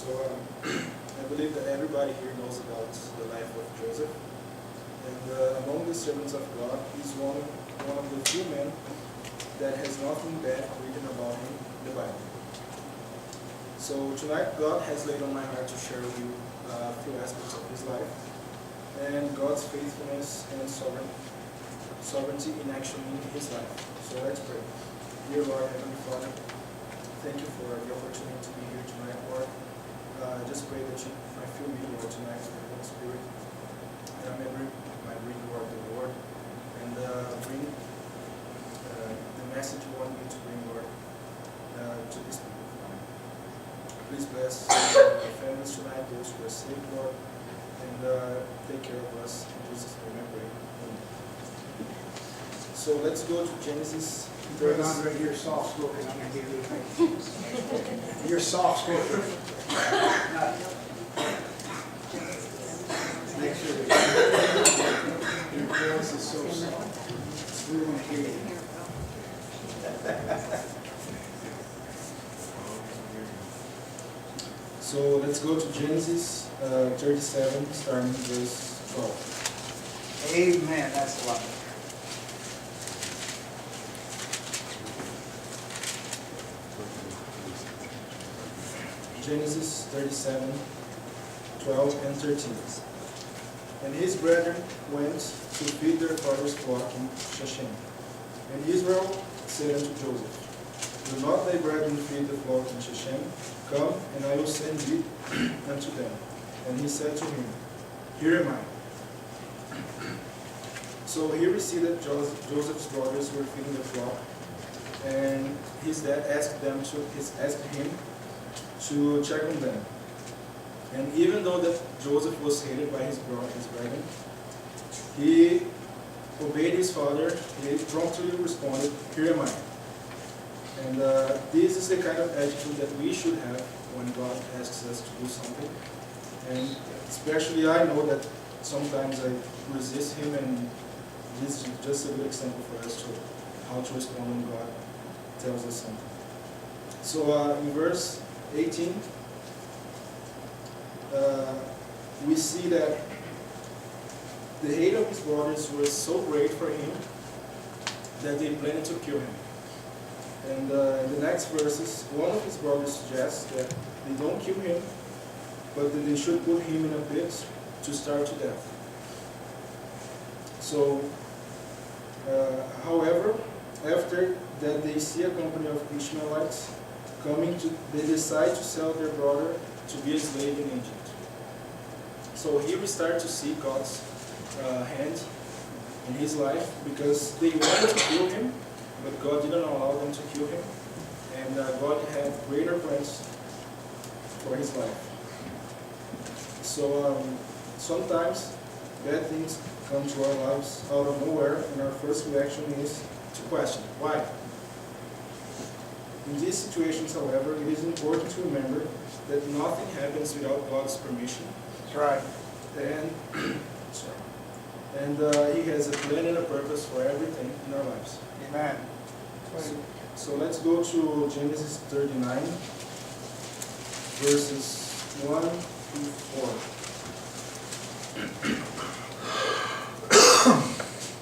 So I believe that everybody here knows about the life of Joseph. And among the servants of God, he's one of the few men that has nothing bad written about him in the Bible. So tonight God has laid on my heart to share with you a few aspects of his life and God's faithfulness and sovereignty in action in his life. So let's pray. Dear Lord, Heavenly Father, thank you for the opportunity to be here tonight, Lord. I just pray that you might fill me, Lord, tonight with the Holy Spirit. And I might bring the word of the Lord and bring the message you want me to bring, Lord, to this people. Please bless our families tonight, those who are sick, Lord, and take care of us. In Jesus' name I pray. Amen. So let's go to Genesis. Brother Andre, you're soft spoken. I'm going to give you a thing. You're soft spoken. Make sure that your voice is so soft. We want to hear you. So let's go to Genesis 37, starting verse 12. Amen. That's a lot. Genesis 37, 12 and 13. And his brethren went to feed their father's flock in Shechem. And Israel said unto Joseph, Do not thy brethren feed the flock in Shechem? Come, and I will send thee unto them. And he said to him, Here am I. So here we see that Joseph's brothers were feeding the flock, and his dad asked him to check on them. And even though that Joseph was hated by his brethren, he obeyed his father. He promptly responded, Here am I. And this is the kind of attitude that we should have when God asks us to do something. And especially I know that sometimes I resist him, and this is just a good example for us to how to respond when God tells us something. So in verse 18, we see that the hate of his brothers was so great for him that they planned to kill him. And in the next verses, one of his brothers suggests that they don't kill him, but that they should put him in a pit to starve to death. So, however, after that they see a company of Ishmaelites coming, they decide to sell their brother to be a slave in Egypt. So here we start to see God's hand in his life, because they wanted to kill him, but God didn't allow them to kill him, and God had greater plans for his life. So sometimes bad things come to our lives out of nowhere, and our first reaction is to question, why? In these situations, however, it is important to remember that nothing happens without God's permission. That's right. And He has a plan and a purpose for everything in our lives. Amen. So let's go to Genesis 39, verses 1 through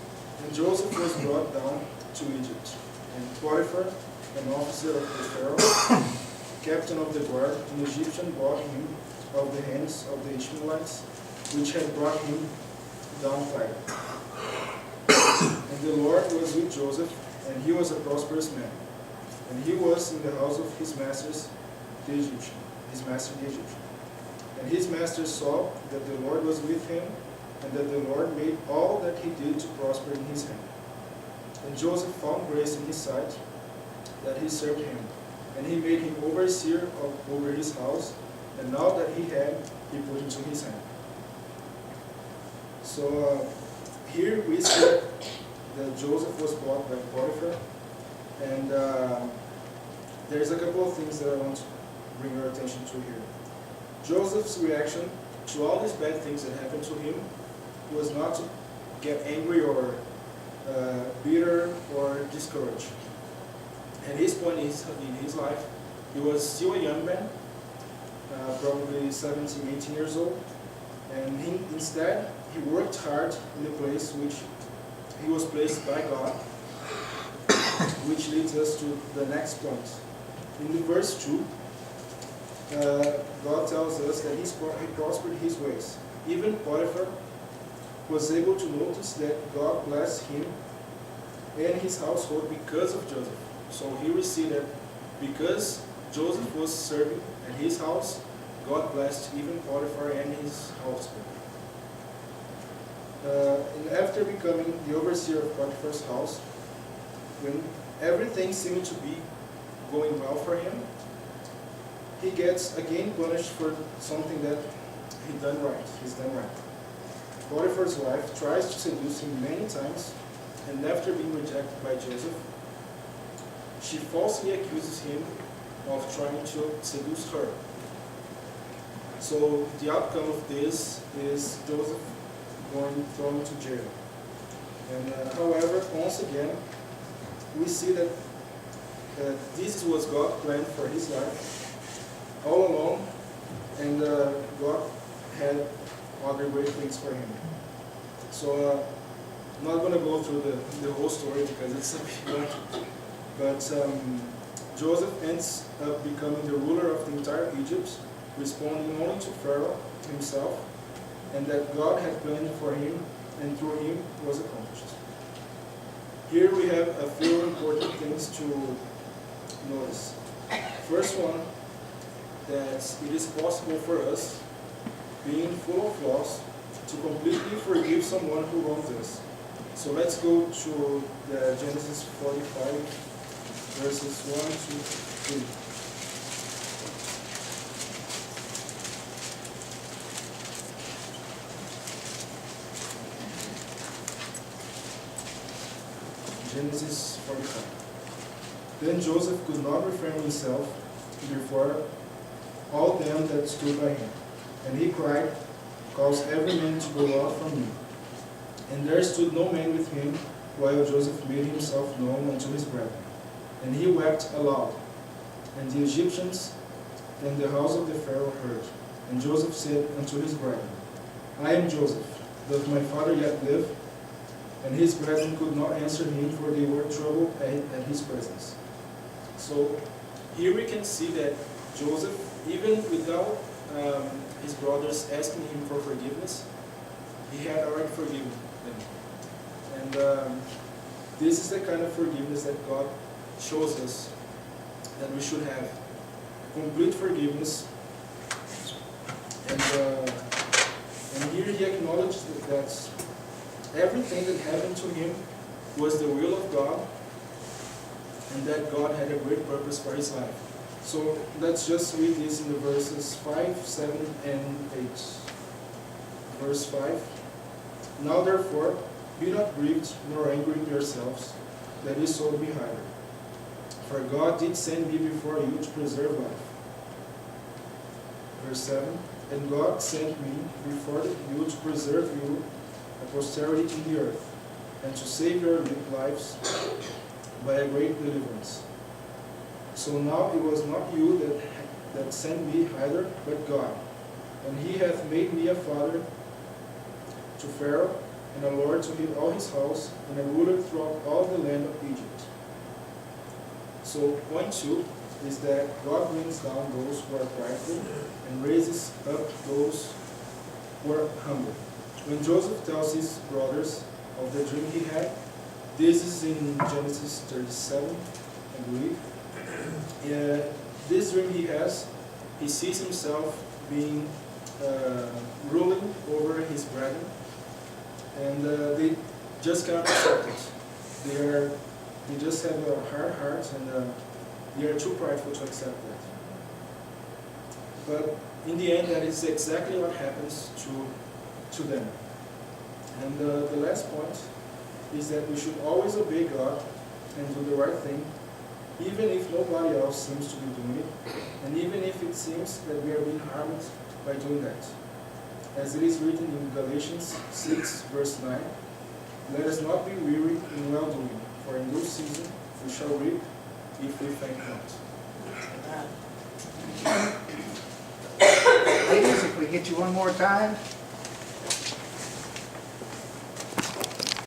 4. And Joseph was brought down to Egypt, and Potiphar, an officer of the Pharaoh, captain of the guard, an Egyptian, bought him of the hands of the Ishmaelites, which had brought him down fire. And the Lord was with Joseph, and he was a prosperous man. And he was in the house of his master the Egyptian. And his master saw that the Lord was with him, and that the Lord made all that he did to prosper in his hand. And Joseph found grace in his sight, that he served him. And he made him overseer over his house, and now that he had, he put into his hand. So here we see that Joseph was bought by Potiphar, and there's a couple of things that I want to bring your attention to here. Joseph's reaction to all these bad things that happened to him was not to get angry or bitter or discouraged. At his point in his life, he was still a young man, probably 17, 18 years old. And instead, he worked hard in the place which he was placed by God, which leads us to the next point. In the verse 2, God tells us that he prospered his ways. Even Potiphar was able to notice that God blessed him and his household because of Joseph. So here we see that because Joseph was serving at his house, God blessed even Potiphar and his household. And after becoming the overseer of Potiphar's house, when everything seemed to be going well for him, he gets again punished for something that he's done right. Potiphar's wife tries to seduce him many times, and after being rejected by Joseph, she falsely accuses him of trying to seduce her. So the outcome of this is Joseph going thrown to jail. And however, once again, we see that this was God's plan for his life all along, and God had other great things for him. So I'm not going to go through the whole story because it's a bit long, but Joseph ends up becoming the ruler of the entire Egypt, responding only to Pharaoh himself, and that God had planned for him and through him was accomplished. Here we have a few important things to notice. First one, that it is possible for us, being full of flaws, to completely forgive someone who wrongs us. So let's go to the Genesis 45, verses 1 to 3. Genesis 45. Then Joseph could not refrain himself before all them that stood by him. And he cried, "Cause every man to go out from me." And there stood no man with him, while Joseph made himself known unto his brethren. And he wept aloud. And the Egyptians and the house of the Pharaoh heard. And Joseph said unto his brethren, "I am Joseph. Doth my father yet live?" And his brethren could not answer him, for they were troubled at his presence. So here we can see that Joseph, even without his brothers asking him for forgiveness, he had already forgiven them. And this is the kind of forgiveness that God shows us that we should have. Complete forgiveness. And here he acknowledged that everything that happened to him was the will of God, and that God had a great purpose for his life. So let's just read this in the verses 5, 7, and 8. Verse 5. Now therefore, be not grieved nor angry with yourselves, that ye sold me hither. For God did send me before you to preserve life. Verse 7. And God sent me before you to preserve you a posterity in the earth, and to save your lives by a great deliverance. So now it was not you that sent me hither, but God. And he hath made me a father to Pharaoh, and a lord to all his house, and a ruler throughout all the land of Egypt. So point 2 is that God brings down those who are prideful, and raises up those who are humble. When Joseph tells his brothers of the dream he had, this is in Genesis 37, I believe. This dream he has, he sees himself being ruling over his brethren, and they just cannot accept it. They just have a hard heart, and they are too prideful to accept that. But in the end, that is exactly what happens to them. And the last point is that we should always obey God and do the right thing, even if nobody else seems to be doing it, and even if it seems that we are being harmed by doing that. As it is written in Galatians 6, verse 9, let us not be weary in well-doing, for in due season we shall reap if we faint not. get you one more time.